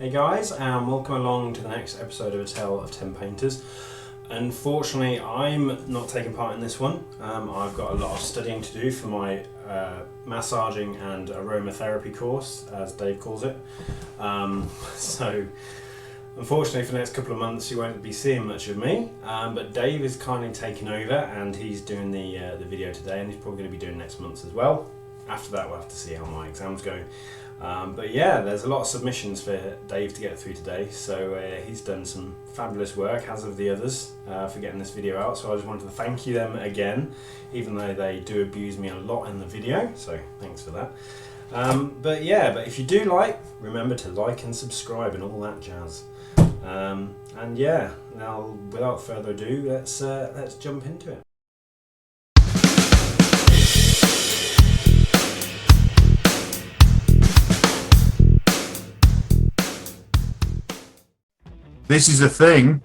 Hey guys, and welcome along to the next episode of A Tale of 10 Painters. Unfortunately, I'm not taking part in this one. I've got a lot of studying to do for my massaging and aromatherapy course, as Dave calls it. So, unfortunately for the next couple of months you won't be seeing much of me, but Dave is kindly taking over and he's doing the video today, and he's probably going to be doing next month as well. After that we'll have to see how my exams go. But yeah, there's a lot of submissions for Dave to get through today, so he's done some fabulous work, as have the others, for getting this video out. So I just wanted to thank you them again, even though they do abuse me a lot in the video, so thanks for that. But if you do remember to like and subscribe and all that jazz. And yeah, now without further ado, let's jump into it. This is a thing.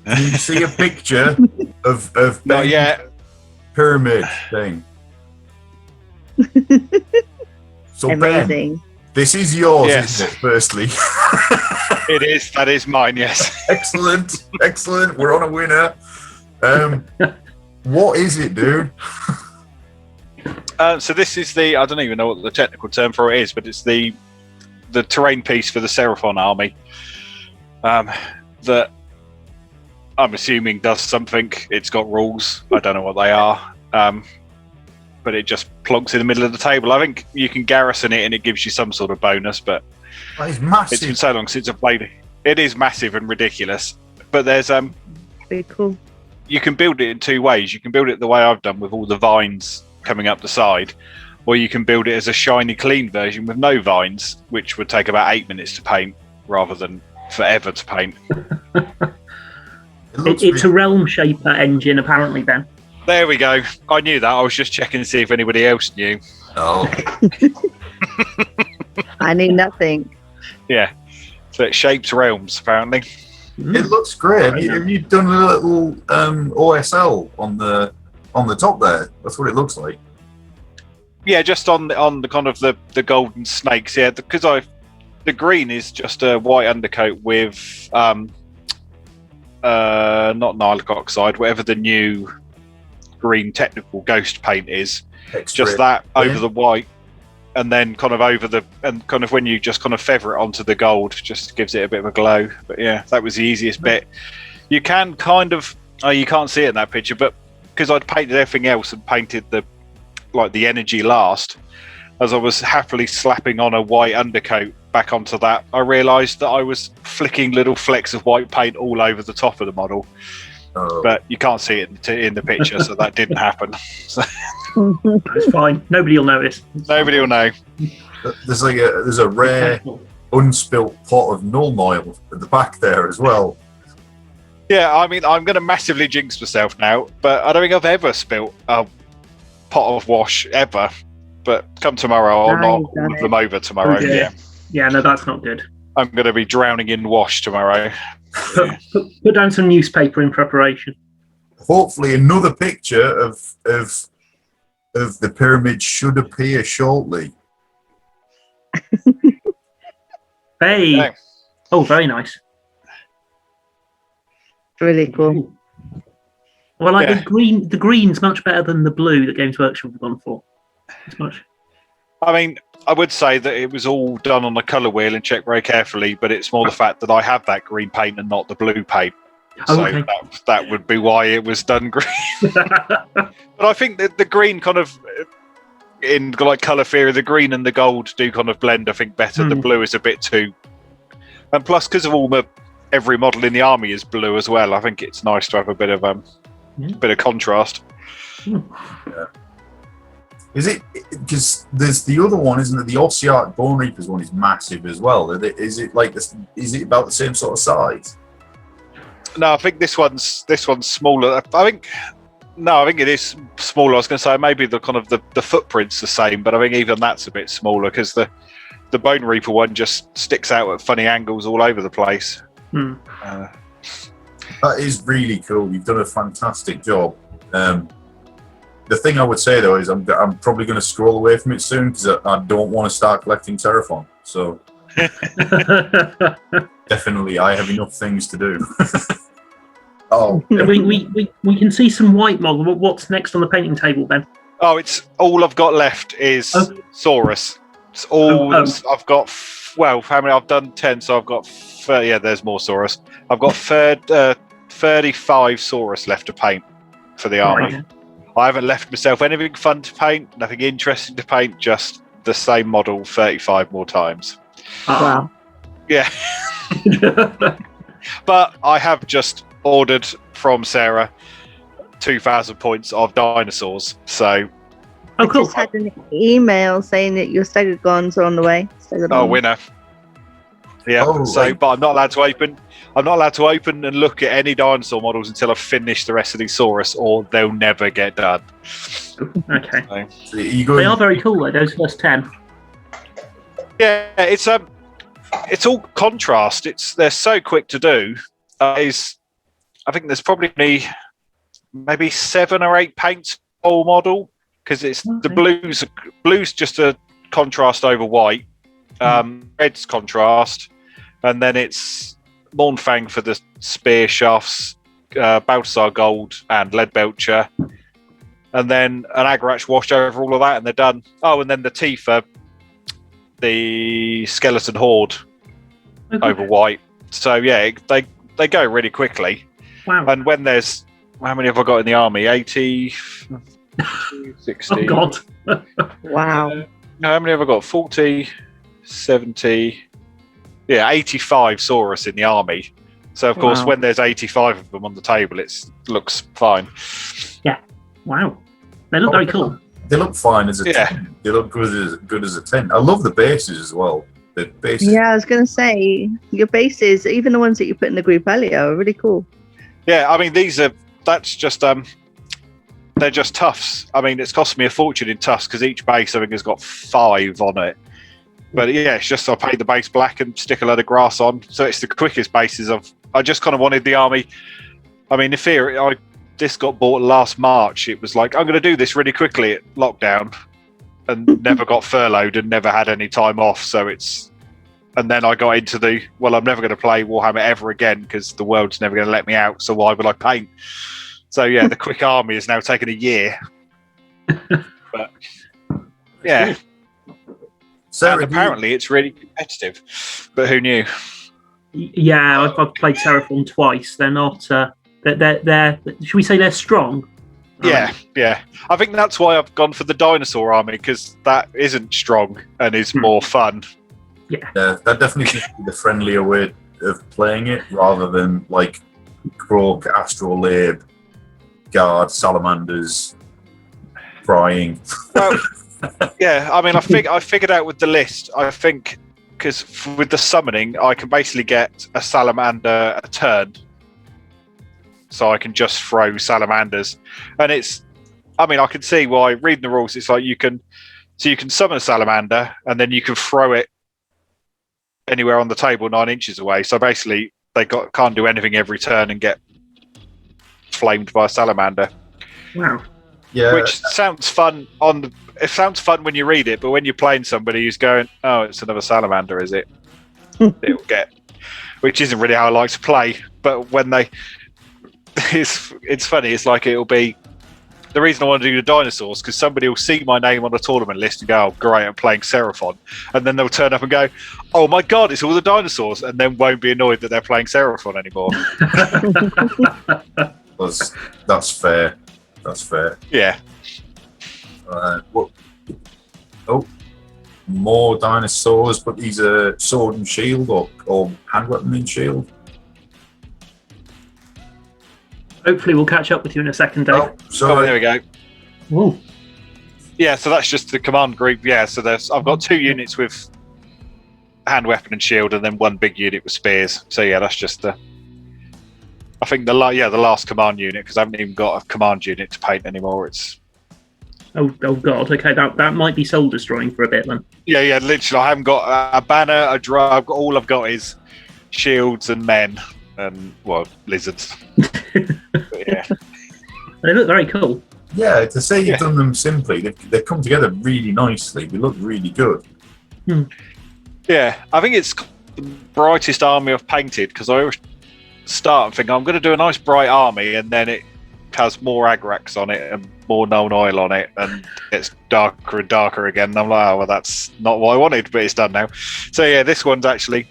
You see a picture of not yet pyramid thing. So amazing. Ben, this is yours, Yes. isn't it? Firstly, it is. That is mine. Yes. excellent. We're on a winner. What is it, dude? So this is I don't even know what the technical term for it is, but it's the terrain piece for the Seraphon army. That I'm assuming does something. It's got rules. I don't know what they are. But it just plonks in the middle of the table. I think you can garrison it and it gives you some sort of bonus, but That is massive. it's been so long since I've played it. It is massive and ridiculous. But there's Very cool. you can build it in two ways. You can build it the way I've done with all the vines coming up the side, or you can build it as a shiny, clean version with no vines, which would take about 8 minutes to paint rather than forever to paint. It's a realm shaper engine, apparently, Ben. There we go. I knew that. I was just checking to see if anybody else knew. Oh, I knew nothing. Yeah. So it shapes realms, apparently. it looks great. Have you done a little OSL on the top there? That's what it looks like. Yeah, just on the kind of the golden snakes. Yeah, because the green is just a white undercoat with not Nylic oxide, whatever the new green technical ghost paint is. Extra. Just that over the white, and then kind of when you just kind of feather it onto the gold, just gives it a bit of a glow. But yeah, that was the easiest bit. You can kind of you can't see it in that picture, but because I'd painted everything else and painted the energy last, as I was happily slapping on a white undercoat back onto that, I realised that I was flicking little flecks of white paint all over the top of the model. Oh. But you can't see it in the picture, so that didn't happen. So It's fine. Nobody will notice. nobody will know. There's a rare unspilt pot of null oil at the back there as well. Yeah, I mean, I'm going to massively jinx myself now, but I don't think I've ever spilt a pot of wash ever. But come tomorrow, I'll knock all of them over tomorrow. Oh, dear. Yeah, Yeah, no, that's not good. I'm going to be drowning in wash tomorrow. Put down some newspaper in preparation. Hopefully, another picture of the pyramid should appear shortly. Hey. Yeah. Oh, very nice. Really cool. Well, Yeah. the green. The green's much better than the blue that Games Workshop have gone for. It's much. I mean, I would say that it was all done on the colour wheel and checked very carefully, but it's more the fact that I have that green paint and not the blue paint. Oh, So okay. that would be why it was done green. But I think that the green kind of, in like colour theory, the green and the gold do kind of blend, I think, better. The blue is a bit too... And plus, because of every model in the army is blue as well, I think it's nice to have a bit of contrast. Is it because there's the other one, isn't it? The Ossiarch Bone Reapers one is massive as well. Is it like this? Is it about the same sort of size? No, I think this one's smaller. I think it is smaller. I was going to say maybe the kind of the footprint's the same, but I think even that's a bit smaller because the Bone Reaper one just sticks out at funny angles all over the place. That is really cool. You've done a fantastic job. The thing I would say though is I'm probably going to scroll away from it soon because I don't want to start collecting Seraphon. So Definitely, I have enough things to do. Oh, we can see some white model. What's next on the painting table, Ben? Oh, it's all I've got left is Oh. Saurus. It's all Oh. I've got. Well, how many? I've done 10, so I've got 30. Yeah, there's more Saurus. I've got 35 Saurus left to paint for the army. Right. I haven't left myself anything fun to paint, nothing interesting to paint, just the same model 35 more times. Wow. Yeah. But I have just ordered from Sarah 2,000 points of dinosaurs. So, Oh, I cool. just had an email saying that your Stegodons are on the way. winner. Yeah. Oh, so, right. but I'm not allowed to open. I'm not allowed to open and look at any dinosaur models until I've finished the rest of these Saurus, or they'll never get done. Okay. so you They are go. very cool, though, those first 10. Yeah, it's all contrast. They're so quick to do. I think there's probably maybe 7 or 8 paints whole model, because it's the Okay. blue's just a contrast over white, red's contrast, and then it's Mornfang for the spear shafts, Baltasar gold and Leadbelcher, and then an Agrach wash over all of that, and they're done. Oh, and then the Tifa, the skeleton horde Okay. over white. So yeah, they go really quickly. Wow. And when there's, how many have I got in the army? 80, 60. Oh, God. Wow. No, how many have I got? 40, 70. Yeah, 85 Saurus in the army. So, of course, Wow. when there's 85 of them on the table, it looks fine. Wow. They look very cool. They look fine as a Yeah. 10. They look good as a 10. I love the bases as well. The bases. Yeah, I was going to say, your bases, even the ones that you put in the group earlier, are really cool. Yeah, I mean, that's just, they're just tufts. I mean, it's cost me a fortune in tufts because each base, I think, has got 5 on it. But yeah, it's just I paint the base black and stick a load of grass on. So it's the quickest bases I just kind of wanted the army. I mean, in theory, this got bought last March. It was like, I'm going to do this really quickly at lockdown, and never got furloughed and never had any time off. So and then I got into I'm never going to play Warhammer ever again because the world's never going to let me out. So why would I paint? So yeah, the quick army has now taken a year. But yeah, Sarah, and apparently it's really competitive. But who knew? Yeah, I've played Seraphon twice. They're not. They're. Should we say they're strong? Yeah. I think that's why I've gone for the dinosaur army, because that isn't strong and is more fun. that definitely seems to be the friendlier way of playing it rather than like Croak, Astrolabe, Guard, Salamanders, Prying. Well, yeah, I mean, I figured out with the list, I think, because with the summoning, I can basically get a salamander a turn. So I can just throw salamanders. And I can see why, reading the rules, it's like you can summon a salamander and then you can throw it anywhere on the table 9 inches away. So basically, can't do anything every turn and get flamed by a salamander. Wow. Yeah, Which sounds fun it sounds fun when you read it, but when you're playing somebody who's going, oh, it's another salamander, is it? It'll get, which isn't really how I like to play. But when it's funny. It's like it'll be the reason I want to do the dinosaurs, because somebody will see my name on a tournament list and go, oh, great, I'm playing Seraphon. And then they'll turn up and go, oh my God, it's all the dinosaurs. And then won't be annoyed that they're playing Seraphon anymore. that's fair. That's fair. Yeah. More dinosaurs, but these are sword and shield or hand weapon and shield. Hopefully, we'll catch up with you in a second, Dave. Oh, sorry. There we go. Ooh. Yeah, so that's just the command group. Yeah, so I've got 2 units with hand weapon and shield, and then 1 big unit with spears. So yeah, that's just I think the last command unit, because I haven't even got a command unit to paint anymore. Oh God. Okay, that might be soul destroying for a bit then. Yeah, literally, I haven't got a banner, a drum. All I've got is shields and men and lizards. But yeah. They look very cool. Yeah, to say you've done them simply, they've come together really nicely. They look really good. Yeah, I think it's the brightest army I've painted because I always start and think I'm going to do a nice bright army, and then it has more agrax on it and more known oil on it, and it's darker and darker again. And I'm like, oh, well, that's not what I wanted, but it's done now. So yeah, this one's actually,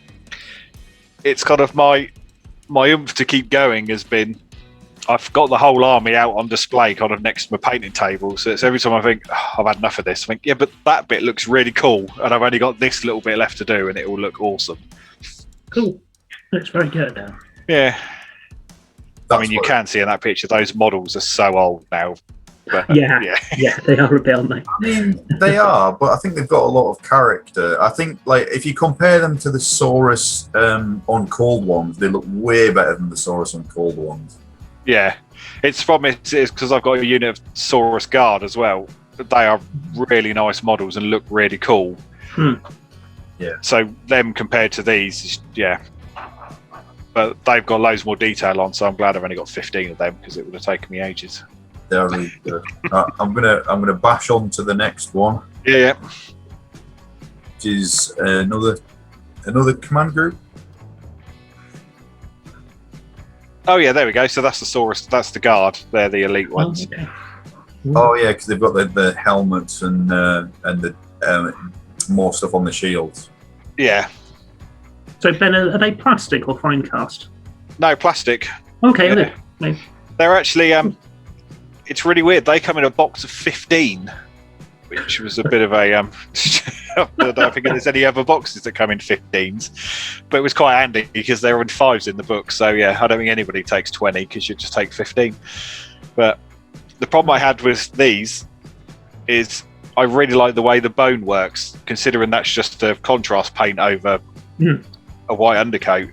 it's kind of my oomph to keep going has been, I've got the whole army out on display kind of next to my painting table. So it's every time I think, oh, I've had enough of this, I think, yeah, but that bit looks really cool. And I've only got this little bit left to do and it will look awesome. Cool. Looks very good now. Yeah. I mean, you can see in that picture, those models are so old now. But, yeah, they are a bit, aren't they? I mean, they are, but I think they've got a lot of character. I think, like, if you compare them to the Saurus on Cold Ones, they look way better than the Saurus on Cold Ones. Yeah, it's because I've got a unit of Saurus Guard as well. They are really nice models and look really cool. Yeah. So them compared to these, yeah. But they've got loads more detail on, so I'm glad I've only got 15 of them because it would have taken me ages. They're really good. I'm gonna bash on to the next one. Yeah. Which is another command group. Oh yeah, there we go. So that's the Saurus. That's the Guard. They're the elite ones. Okay. Oh yeah, because they've got the helmets and the more stuff on the shields. Yeah. So Ben, are they plastic or fine cast? No, plastic. Okay. Yeah. They're actually. It's really weird. They come in a box of 15, which was a bit of a. I don't think there's any other boxes that come in 15s, but it was quite handy because they're in 5s in the book. So yeah, I don't think anybody takes 20 because you just take 15. But the problem I had with these is I really like the way the bone works, considering that's just a contrast paint over a white undercoat.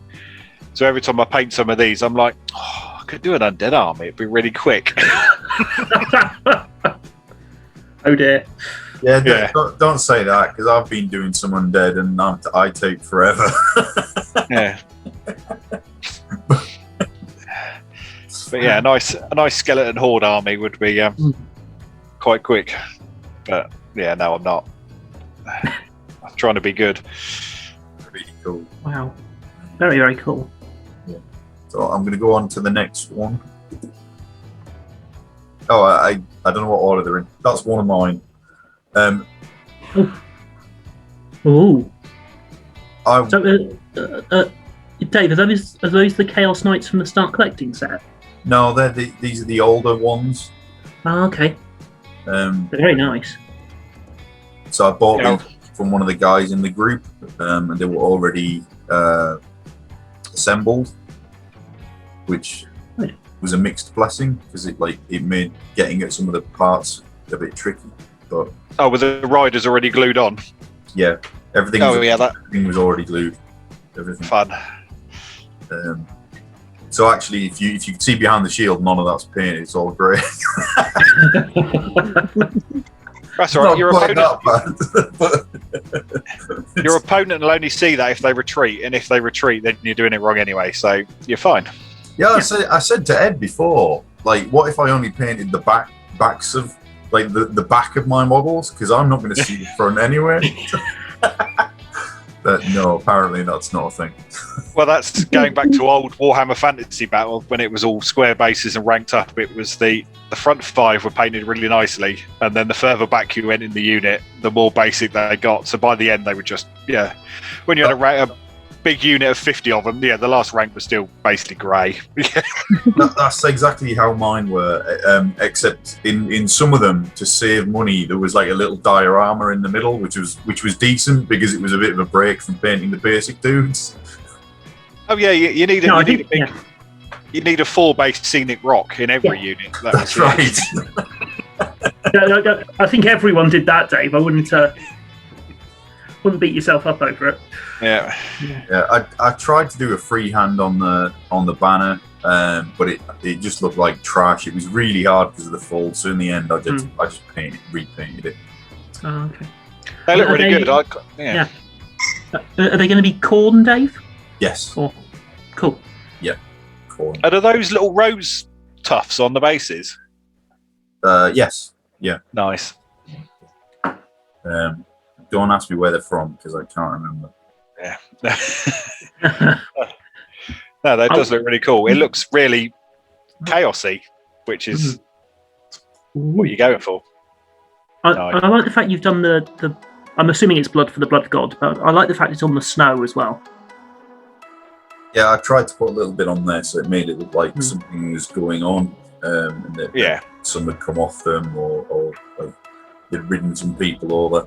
So every time I paint some of these, I'm like, oh, I could do an undead army. It'd be really quick. Oh dear. Yeah, don't say that because I've been doing some undead and I take forever. Yeah. But yeah, a nice skeleton horde army would be quite quick. But yeah, no, I'm not. I'm trying to be good. Really cool. Wow. Very, very cool. Yeah. So I'm going to go on to the next one. Oh, I don't know what order they're in. That's one of mine. Ooh. I So, Dave, are those the Chaos Knights from the Start Collecting set? No, these are the older ones. Oh, okay. They're very nice. So I bought them from one of the guys in the group, and they were already assembled, which was a mixed blessing because it made getting at some of the parts a bit tricky. But were the riders already glued on? yeah, everything. Everything was already glued. Everything. Fun. So actually, if you can see behind the shield, none of that's painted. It's all grey. That's all right. Your opponent will only see that if they retreat, and if they retreat, then you're doing it wrong anyway. So you're fine. Yeah, I said to Ed before, like, what if I only painted the backs of the back of my models because I'm not going to see the front anyway. But no, apparently that's not a thing. Well, that's going back to old Warhammer Fantasy Battle when it was all square bases and ranked up. It was the front 5 were painted really nicely, and then the further back you went in the unit, the more basic they got. So by the end, they were just when you had a big unit of 50 of them, the last rank was still basically grey. That's exactly how mine were, except in some of them, to save money, there was like a little diorama in the middle, which was decent because it was a bit of a break from painting the basic dudes. Oh yeah, you need a 4-based scenic rock in every unit. That's right. I think everyone did that, Dave. I wouldn't beat yourself up over it. Yeah. I tried to do a freehand on the banner, but it just looked like trash. It was really hard because of the fold. So in the end, I just repainted it. Oh, okay. They look really good. Yeah. Are they going to be corn, Dave? Yes. Or, cool. Yeah. Corn. Are those little rose tufts on the bases? Yes. Yeah. Nice. Don't ask me where they're from because I can't remember. Yeah. No, that does look really cool. It looks really chaosy, which is what you're going for. I like the fact you've done the. I'm assuming it's blood for the blood god, but I like the fact it's on the snow as well. Yeah, I tried to put a little bit on there so it made it look like something was going on, and that some had come off them, or like they'd ridden some people over.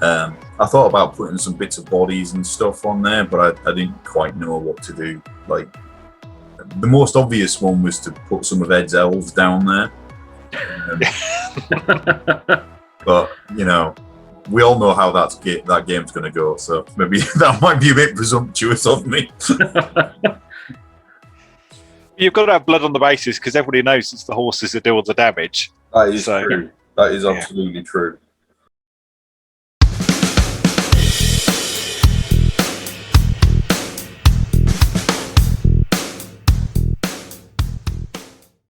I thought about putting some bits of bodies and stuff on there, but I didn't quite know what to do. Like, the most obvious one was to put some of Ed's elves down there. But, you know, we all know how that game's going to go, so maybe that might be a bit presumptuous of me. You've got to have blood on the bases because everybody knows it's the horses that do all the damage. That is true. That is absolutely true.